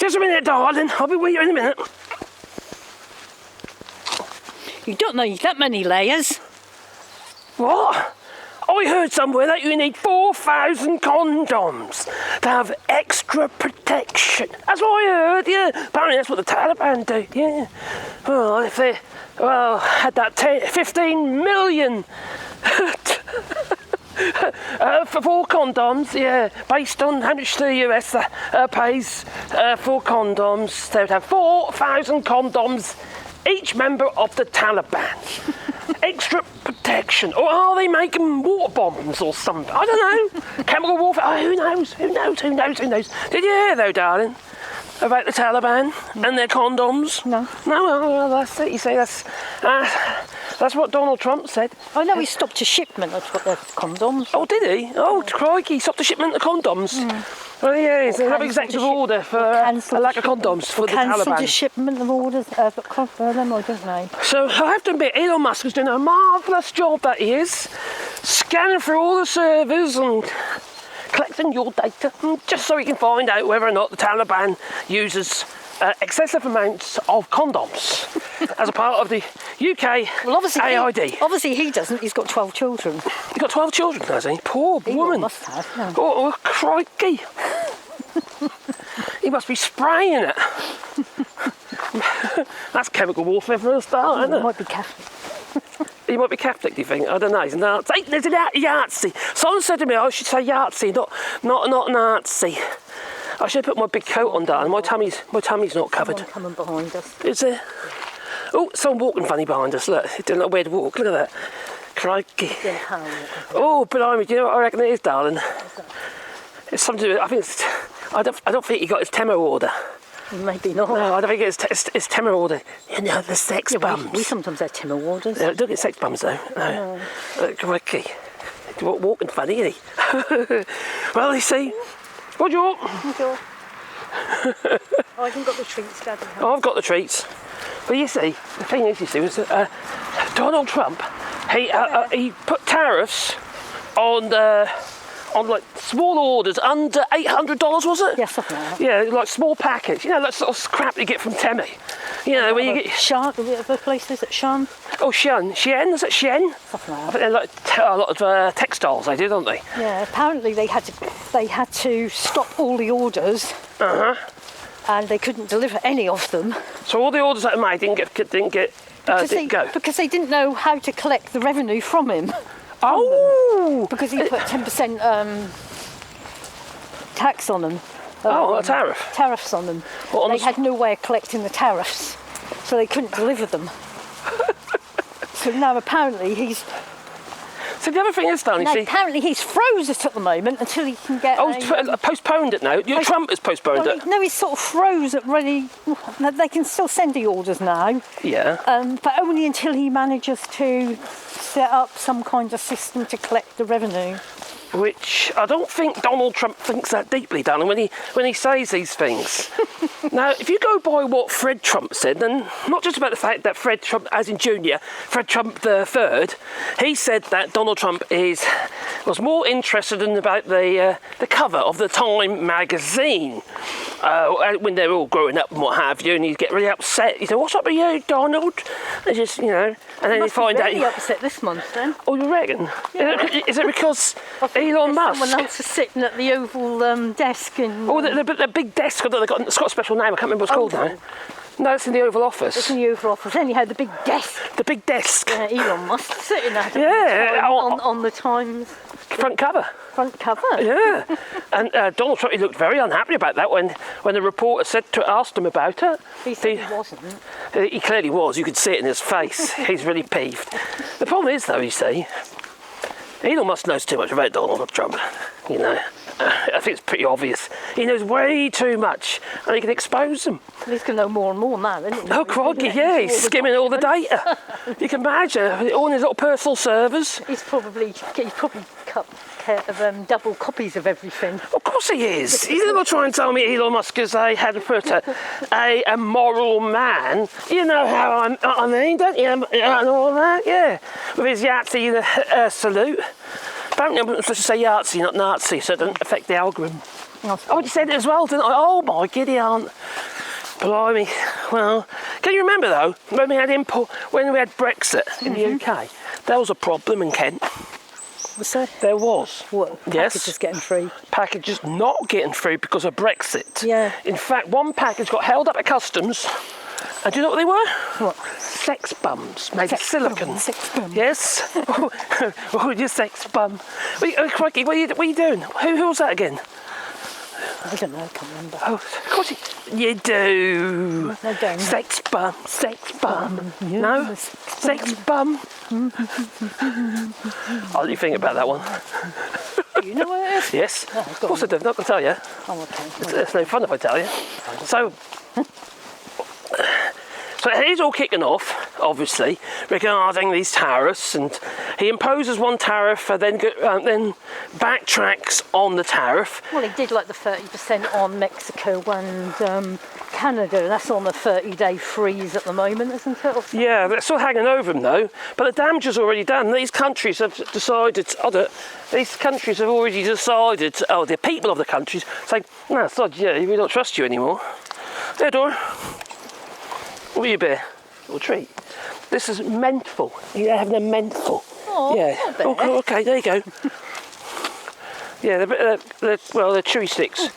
Just a minute, darling. I'll be with you in a minute. You don't need that many layers. What? I heard somewhere that you need 4,000 condoms to have extra protection. That's what I heard, yeah. Apparently that's what the Taliban do, yeah. Well, if they, had that 15 million for 4 condoms, yeah, based on how much the US pays for condoms, they would have 4,000 condoms each member of the Taliban. Extra protection. Or are they making water bombs or something? I don't know. Chemical warfare. Oh, who knows? Who knows? Did you hear, though, darling, about the Taliban and their condoms? No. No, well, that's it. You see, that's what Donald Trump said. I know he stopped a shipment of condoms. Oh, did he? Oh, crikey, he stopped the shipment of condoms. Well, yeah, it's another executive order for a lack of condoms for the Taliban. Cancelled a shipment of orders, but confirm them, I don't know. So I have to admit, Elon Musk is doing a marvellous job, that he is, scanning through all the servers and collecting your data, just so he can find out whether or not the Taliban uses excessive amounts of condoms as a part of the UK AID. Obviously he doesn't, he's got 12 children. He's got 12 children, has he? Poor woman. He must have, yeah. Oh, crikey. He must be spraying it. That's chemical warfare for a start, isn't it? He might be Catholic. He might be Catholic, do you think? I don't know. He's a Nazi. There's a Yahtzee. Someone said to me I should say Yahtzee, not Nazi. I should put my big coat on, darling. My tummy's not covered. Someone coming behind us. Is there? Oh, someone walking funny behind us. Look, it's doing a weird walk. Look at that. Crikey. Oh, blimey, do you know what I reckon it is, darling? It's something to do with, I think it's, I don't think he got his Temo order. Maybe not. No, I don't think it's Temo order. You know, the sex bums. We sometimes have Temo orders. Don't get sex bums, though. No. Crikey. Walking funny, isn't he? Well, you see. Bonjour. Bonjour. I haven't got the treats, Daddy. Oh, I've got the treats. But you see, the thing is, was Donald Trump, he put tariffs on like small orders under $800, was it? Yes, something like that. Yeah, like small packets. You know, that sort of crap you get from Temi. You know, when you get Shan, the place is at Shan. Oh, Shein, is it Shein? Something like that. I think they're like a lot of textiles, they do, don't they? Yeah, apparently they had to stop all the orders. And they couldn't deliver any of them. So all the orders that are made didn't go. Because they didn't know how to collect the revenue from him. Oh! Because he put 10% tax on them. A tariff? Tariffs on them. Well, they had no way of collecting the tariffs, so they couldn't deliver them. So now apparently he's... So the other thing is, darling, you see... Apparently he's froze it at the moment until he can get... Postponed it now. Trump has postponed it. No, he's sort of froze it ready. They can still send the orders now. Yeah. But only until he manages to set up some kind of system to collect the revenue. Which I don't think Donald Trump thinks that deeply, darling, when he says these things. Now, if you go by what Fred Trump said, then not just about the fact that Fred Trump, as in Junior, Fred Trump III, he said that Donald Trump was more interested in about the cover of the Time magazine when they're all growing up and what have you, and you get really upset. You say, "What's up with you, Donald?" And just, you know, and then you find out. Really upset this month, then. Oh, you reckon? Yeah. Is it because Elon Musk? Someone else is sitting at the Oval desk in... Oh, the big desk. It's got a special name. I can't remember what it's called now. No, it's in the Oval Office. It's in the Oval Office. Anyhow, the big desk. The big desk. Yeah, Elon Musk sitting at on the Times. Front cover. Front cover. Yeah. And Donald Trump, he looked very unhappy about that when the reporter asked him about it. He said he wasn't. He clearly was. You could see it in his face. He's really peeved. The problem is, though, you see, Elon Musk knows too much about Donald Trump. You know, I think it's pretty obvious. He knows way too much, and he can expose them. Well, he's going to know more and more now, isn't he? Oh, crikey, yeah, he's skimming all the data. You can imagine, all in his little personal servers. He's probably double copies of everything. Of course he is. He's not trying to tell me Elon Musk is a moral man. You know how I mean, don't you? And all that, yeah. With his Yahtzee salute. Apparently I'm supposed to say Yahtzee, not Nazi, so it doesn't affect the algorithm. Oh, you said it as well, didn't I? Oh my giddy aunt. Blimey. Well, can you remember though, when we had Brexit in the UK, there was a problem in Kent. Was there? There was. What? Yes. Packages getting through? Packages not getting through because of Brexit. Yeah. In fact, one package got held up at customs, and do you know what they were? What? Sex bums made of silicon. Sex bum. Yes. Oh, you sex bum. Crikey, what are you doing? Who was that again? I don't know, I can't remember. Oh, of course you do. No, don't. Sex bum, sex bum. No? Sex bum. I'll let you think about that one. Do you know what it is? Yes. No, of course I do. I'm not going to tell you. Oh, okay. It's no fun if I tell you. So he's all kicking off, obviously, regarding these tariffs, and he imposes one tariff and then backtracks on the tariff. Well, he did like the 30% on Mexico and Canada. That's on the 30-day freeze at the moment, isn't it? Yeah, that's still hanging over him though. But the damage is already done. These countries have decided. The people of the countries say, "No, sod, yeah, we don't trust you anymore." Theodore. What are you, bear? Or treat? This is menthol. You're having a menthol. Oh, yeah. Oh, okay, there you go. Yeah, they're chewy sticks.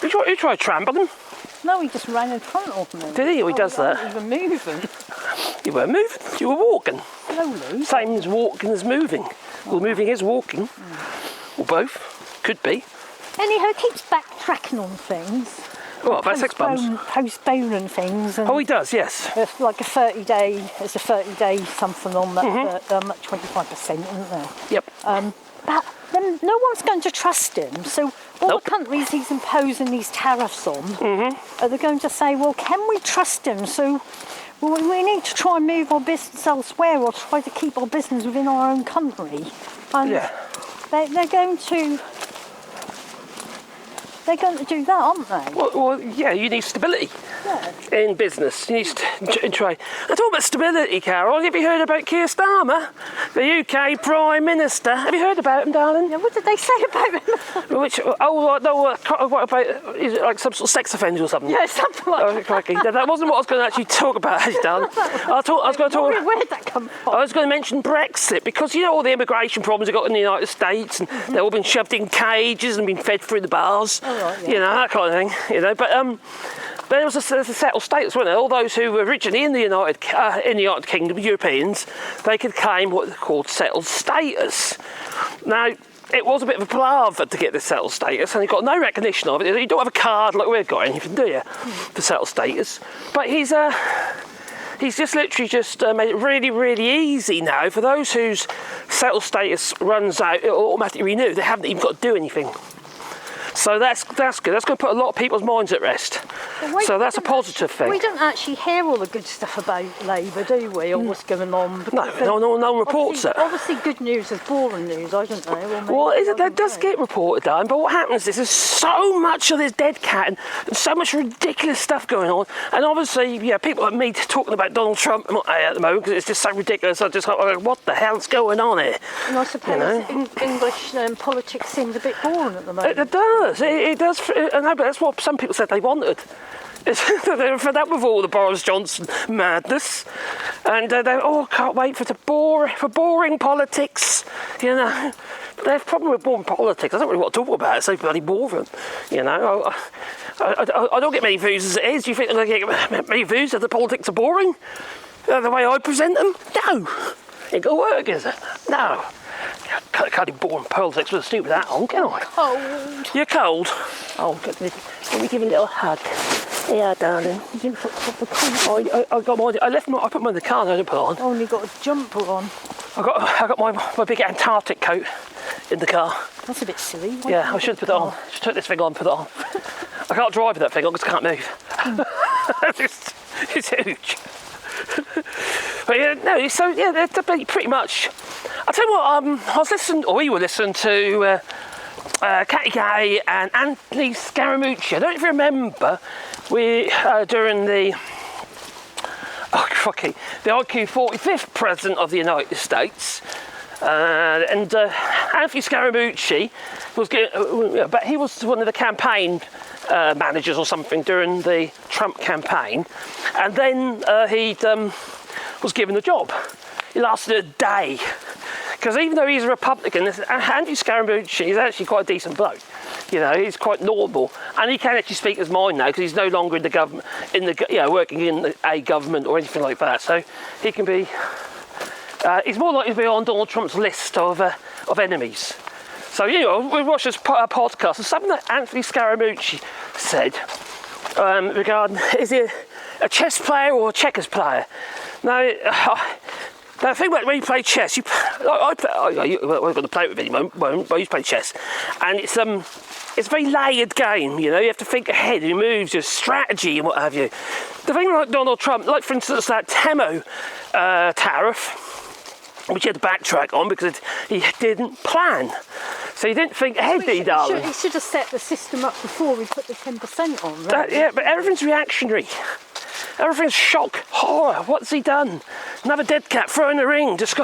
You try to trample them? No, he just ran in front of me. Did he? He does that. I wasn't even moving. You weren't moving. You were walking. Slowly. Same as walking as moving. Well, moving is walking. Or both. Could be. Anyhow, he keeps backtracking on things. What, about sex bums? Postponing things. And oh, he does, yes. It's like a 30-day something on that, 25%, isn't there? Yep. But then no one's going to trust him. So all the countries he's imposing these tariffs on, are they going to say, well, can we trust him? So we need to try and move our business elsewhere or try to keep our business within our own country. And they're going to... They're going to do that, aren't they? Well, yeah, you need stability in business. You need to try. I'm talking about stability, Carol. Have you heard about Keir Starmer, the UK Prime Minister? Have you heard about him, darling? Yeah, what did they say about him? What about, is it like some sort of sex offender or something? Yeah, something like that. Crikey. That wasn't what I was going to actually talk about, darling. I was going to talk. Where did that come from? I was going to mention Brexit, because you know all the immigration problems they've got in the United States, and they've all been shoved in cages and been fed through the bars. Right, yeah. You know, that kind of thing, you know, but there was a settled status, weren't there? All those who were originally in the United Kingdom, Europeans, they could claim what they called settled status. Now, it was a bit of a palaver to get this settled status, and he got no recognition of it. You don't have a card like we've got anything, do you, for settled status? But he's just literally made it really, really easy now for those whose settled status runs out, it'll automatically renew. They haven't even got to do anything. So that's good. That's going to put a lot of people's minds at rest. So that's a positive thing. We don't actually hear all the good stuff about Labour, do we, or what's going on? No one reports it. Obviously good news is boring news, I don't know. Well, that does get reported down, but what happens is there's so much of this dead cat and so much ridiculous stuff going on, and obviously, yeah, people like me talking about Donald Trump at the moment because it's just so ridiculous. I just like, what the hell's going on here? And I suppose English politics seems a bit boring at the moment. It does. It does. I know, but that's what some people said they wanted. They're fed up with all the Boris Johnson madness, and can't wait for boring politics. You know, they have a problem with boring politics. I don't really want to talk about it. It's so bloody boring. You know, I don't get many views as it is. Do you think I get many views if the politics are boring? The way I present them? No, it ain't gonna work, is it? No. Can't be boring politics with a stupid hat on, can I? Cold. You're cold? Oh, let me give you a little hug. Yeah, darling. You didn't put the coat on. I put mine in the car and I didn't put it on. Only got a jumper on. I got my big Antarctic coat in the car. That's a bit silly. Yeah, I should have put it on. I should take this thing on and put it on. I can't drive with that thing on because I can't move. It's huge. But yeah, no, so yeah, they're pretty much. I'll tell you what, we were listening to Catty Gay and Anthony Scaramucci. I don't know if you remember, during the IQ 45th President of the United States, And Anthony Scaramucci was but he was one of the campaign managers or something during the Trump campaign, and then he was given the job. It lasted a day, because even though he's a Republican, Anthony Scaramucci is actually quite a decent bloke. You know, he's quite normal, and he can actually speak his mind now because he's no longer in the government, working in a government or anything like that. So he can be. He's more likely to be on Donald Trump's list of enemies. So, we watched this podcast, and something that Anthony Scaramucci said regarding, is he a chess player or a checkers player? Now, the thing about when you play chess, I'm not going to play it with anyone, but I used to play chess, and it's a very layered game, you have to think ahead, your moves, your strategy and what have you. The thing like Donald Trump, like for instance that Temo tariff, which he had to backtrack on because he didn't plan. So he didn't think ahead, did he, darling? He should have set the system up before we put the 10% on, right? Yeah, but everything's reactionary. Everything's shock, horror. What's he done? Another dead cat thrown in the ring. Just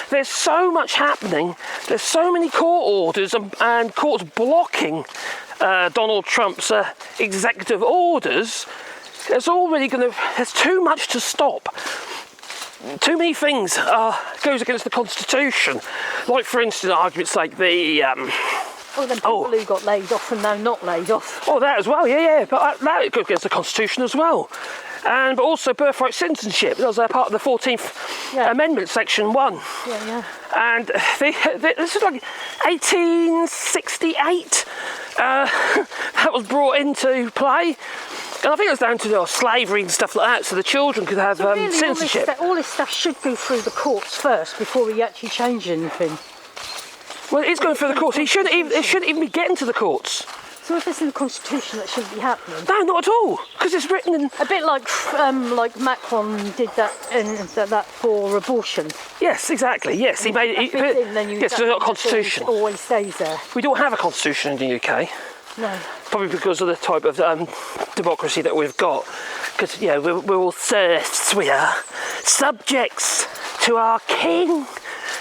there's so much happening. There's so many court orders and courts blocking Donald Trump's executive orders. There's too much to stop. Too many things goes against the Constitution. Like, for instance, arguments like the... people who got laid off and now not laid off. Oh, that as well, yeah. But that goes against the Constitution as well. But also birthright citizenship. That was part of the 14th Amendment, Section 1. Yeah. And this is like 1868 that was brought into play. And I think it was down to slavery and stuff like that, so the children could have really, citizenship. All this stuff should go through the courts first before we actually change anything. Well, it's going through the courts. It shouldn't even be getting to the courts. So if it's in the Constitution, that shouldn't be happening. No, not at all, because it's written in... A bit like Macron did that for abortion. Yes, exactly. Yes, he made it. Yes, it's not a constitution. It always stays there. We don't have a constitution in the UK. No. Probably because of the type of democracy that we've got. Because we're all serfs. We are subjects to our king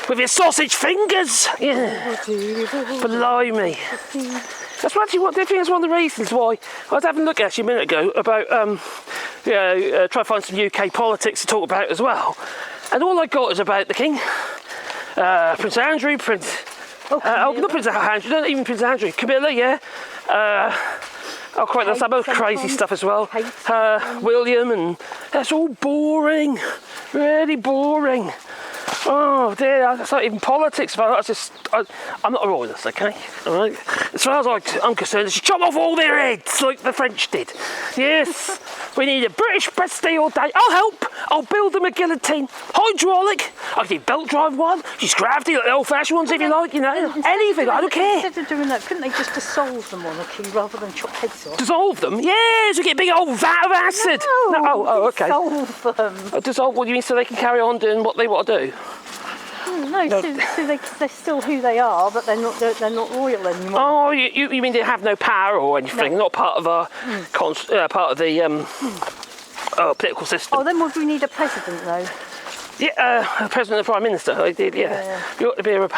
with his sausage fingers. Yeah. Blimey. That's actually I think it's one of the reasons why I was having a look actually a minute ago about try to find some UK politics to talk about as well, and all I got is about the King, Prince Andrew, not Prince Andrew, not even Prince Andrew, Camilla, yeah. Quite some other crazy stuff as well. William, and that's all boring, really boring. Oh dear, that's not even politics. I'm not a royalist, okay? All right. As far as I'm concerned, they should chop off all their heads like the French did. Yes, we need a British Bastille Day. I'll help. I'll build them a guillotine, hydraulic. I can do belt drive one. Just gravity, like the old-fashioned ones, if you like. Anything. I don't care. Instead of doing that, couldn't they just dissolve the monarchy rather than chop heads off? Dissolve them? Yes, we get a big old vat of acid. No, okay. Dissolve them. Dissolve. What do you mean? So they can carry on doing what they want to do? No. So they're still who they are, but they're not royal anymore. Oh, you mean they have no power or anything? No. Not part of our part of the political system. Oh, then would we need a president though? Yeah, a president and prime minister. I did. Yeah. You ought to be a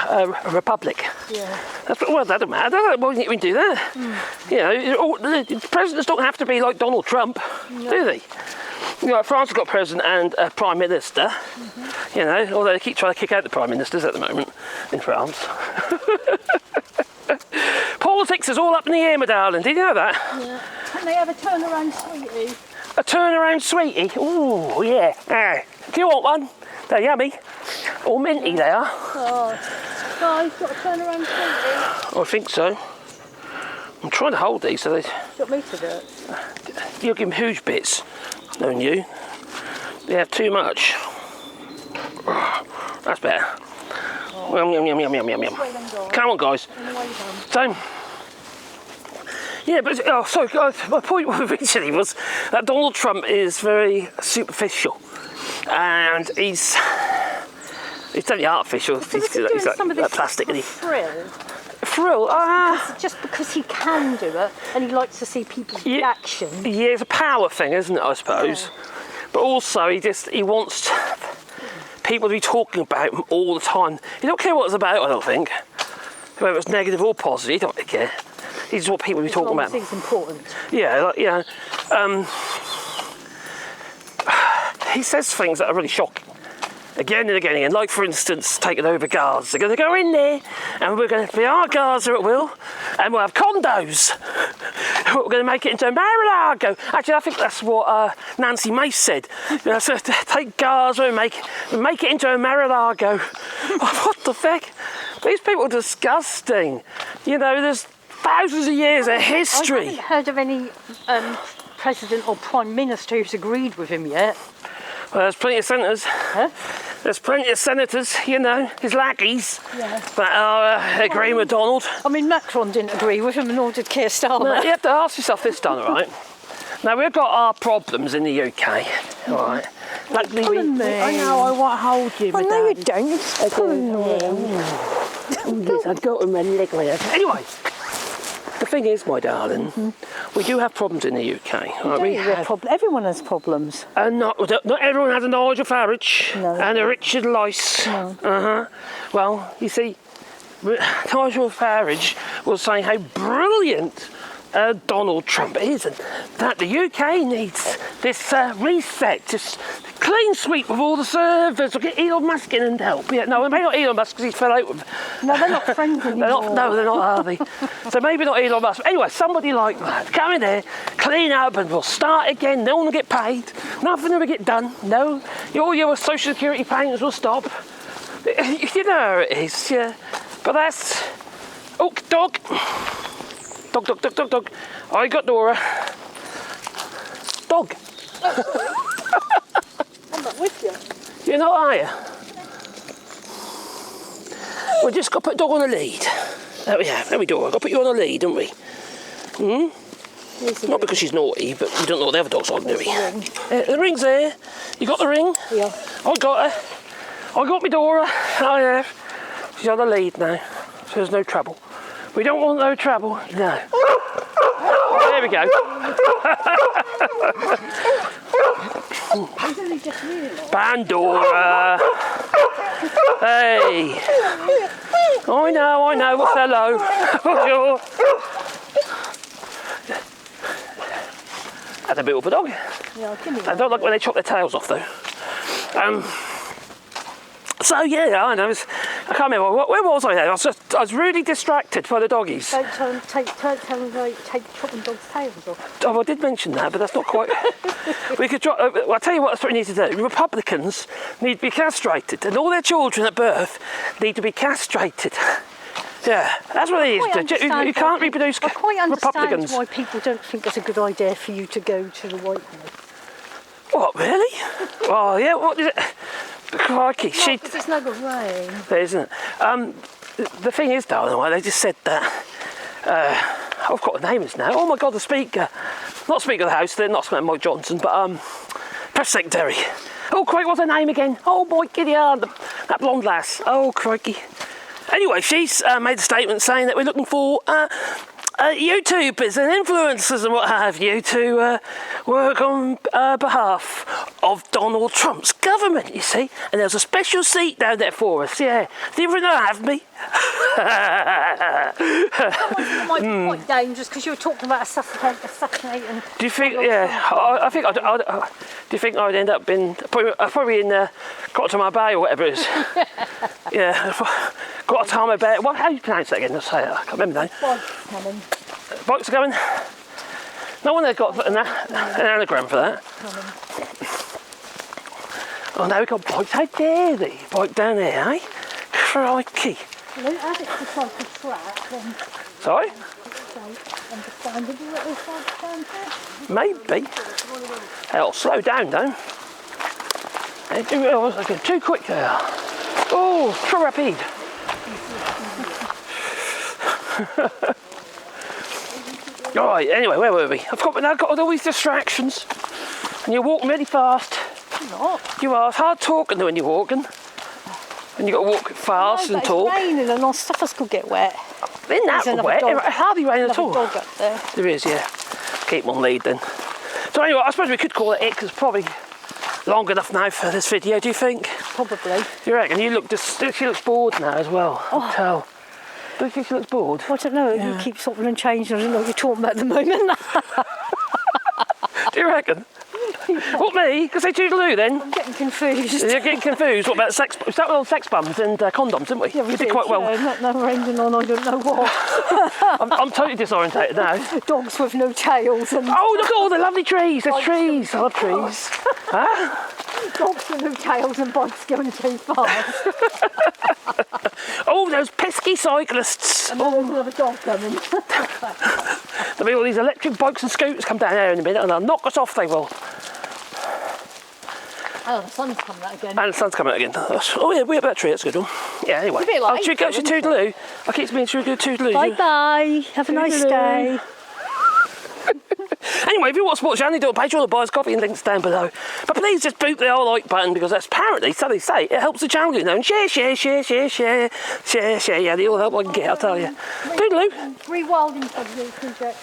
republic. Yeah. That doesn't matter. Why wouldn't we do that? The presidents don't have to be like Donald Trump, do they? France has got a president and a prime minister. Although they keep trying to kick out the prime ministers at the moment in France. Politics is all up in the air, my darling. Did you know that? Yeah. Can they have a turnaround sweetie? A turnaround sweetie? Ooh, yeah. Do you want one? They're yummy. All minty they are. Oh, guys, got a turnaround sweetie? I think so. I'm trying to hold these so they... Do you want me to do it? You'll give them huge bits, knowing you. They have too much. That's better. Yum. Come on, guys. Same. Yeah, but sorry, guys. My point originally was that Donald Trump is very superficial, and he's definitely artificial. He's like plastic, and thrill. Just because he can do it, and he likes to see people's reaction. Yeah, it's a power thing, isn't it? I suppose. Yeah. But also, he wants people be talking about him all the time. You don't care what it's about, I don't think. Whether it's negative or positive, you don't really care. This is what people be talking about. It's important. Yeah, like, you know, he says things that are really shocking. Again and again and again. Like, for instance, taking over Gaza. They're going to go in there and we're going to be our Gaza at will and we'll have condos. We're going to make it into a Mar-a-Lago. Actually, I think that's what Nancy Mace said. You know, so take Gaza and make it into a Mar-a-Lago. Oh, what the heck? These people are disgusting. You know, there's thousands of years of history. I haven't heard of any president or prime minister who's agreed with him yet. Well, there's plenty of senators. Huh? There's plenty of senators, you know, his lackeys, that are agreeing with Donald. I mean, Macron didn't agree with him, and nor did Keir Starmer. Now, you have to ask yourself this, done, all right? Now, we've got our problems in the UK, all right? Luckily, I know, I won't hold you. Oh, no, you don't. You're just pulling me. Yes, I've got him a leg with it. anyway, the thing is, my darling, we do have problems in the UK. Right? We have, Everyone has problems. and not everyone has a Nigel Farage No. and a Richard Lyce. No. Well, you see, Nigel Farage was saying how brilliant Donald Trump is, and that the UK needs this reset, just clean sweep of all the servers. We'll get Elon Musk in and help. Yeah, no, maybe not Elon Musk because he's fell out with. No, they're not friends anymore. They're not, are they? So maybe not Elon Musk. Anyway, somebody like that, come in there, clean up, and we'll start again. No one will get paid. Nothing will get done. No, all your social security payments will stop. You know how it is, yeah. But that's... Oh, dog. Dog. I got Dora. Dog. I'm not with you. You're not, are you? We just got to put dog on a lead. There we are. There we go. I've got to put you on a lead, don't we? Not because she's naughty, but we don't know what the other dog's on, do we? The ring's there. You got the ring? Yeah. I got her. I got me Dora. I have. She's on the lead now, so there's no trouble. We don't want no trouble. No. There we go. Pandora. Hey. I know. What's hello? That's a bit of a dog. Yeah, give me I that. don't like when they chop their tails off, though. So yeah, I know. I can't remember where was I there. I was really distracted by the doggies. Don't tell them take chopping dogs' tails off. Oh, I did mention that, but that's not quite. We could drop. Well, I'll tell you what. That's what we need to do. Republicans need to be castrated, and all their children at birth need to be castrated. Yeah, that's what it is. You can't reproduce I quite understand Republicans. why people don't think it's a good idea for you to go to the White House. What, really? Oh, yeah. What is it? Crikey, There's no good rain. There isn't. The thing is, darling, they just said that. I've got the name is now. Oh my God, the Speaker, not Speaker of the House. They're not Mike Johnson, but Press Secretary. Oh, crikey, what's her name again? Oh, boy, giddy that blonde lass. Oh, crikey. Anyway, she's made a statement saying that we're looking for YouTubers and influencers and what have you to work on behalf of Donald Trump's government, you see. And there's a special seat down there for us, yeah. Do you really have me? That might be quite dangerous because you were talking about assassinating. Do you think, yeah, I think, do you think I'd end up in, probably in Guantanamo Bay or whatever it is? Yeah, Guantanamo Bay. What, how do you pronounce that again? Let's say it. I can't remember now. Bikes are going. No one there got an anagram for that. Oh, now we've got bikes. How dare they? Bike down there, eh? Crikey. Well, as it's the type of track, then Sorry? understandable that it's like down there. Maybe. Hell, slow down, though. Too quick there. Oh, trop rapide. All right, anyway, where were we? I've got all these distractions. And you're walking really fast. I'm not. You are. It's hard talking when you're walking. And you've got to walk fast and talk. It's raining and our stuff could get wet. Isn't that wet? It hardly rain at all. Dog up there. There is, yeah. Keep them on lead then. So anyway, I suppose we could call it because it's probably long enough now for this video, do you think? probably. You reckon? You look she looks bored now as well. I can tell. Do you think she looks bored? I don't know. You keep swapping and changing. I don't know what you're talking about at the moment. Do you reckon? What, me? Because they toodaloo then? I'm getting confused. You're getting confused. What about sex? We started with sex bums and condoms, didn't we? Yeah, we did quite well. Yeah, now we're ending on I don't know what. I'm totally disorientated now. Dogs with no tails and Oh, look at all the lovely trees. There's trees. I love trees. Huh? dogs with no tails and bikes going too fast. Oh, those pesky cyclists. And there's another dog coming. There'll be all these electric bikes and scooters come down there in a minute and they'll knock us off, they will. Oh, the sun's coming out again. And the sun's coming out again. Oh yeah, we're about a tree, that's a good one. Yeah, anyway. It's a bit like should we go to toodaloo? I keep being should we go toodaloo? Bye-bye. Have a nice day. Anyway, if you want to support the channel, you do a Patreon or buy us coffee and links down below. But please just boot the like button because that's apparently, so they say, it helps the channel get known. Share. Yeah, they all help I can get, I'll tell you. Toodaloo. Rewilding project.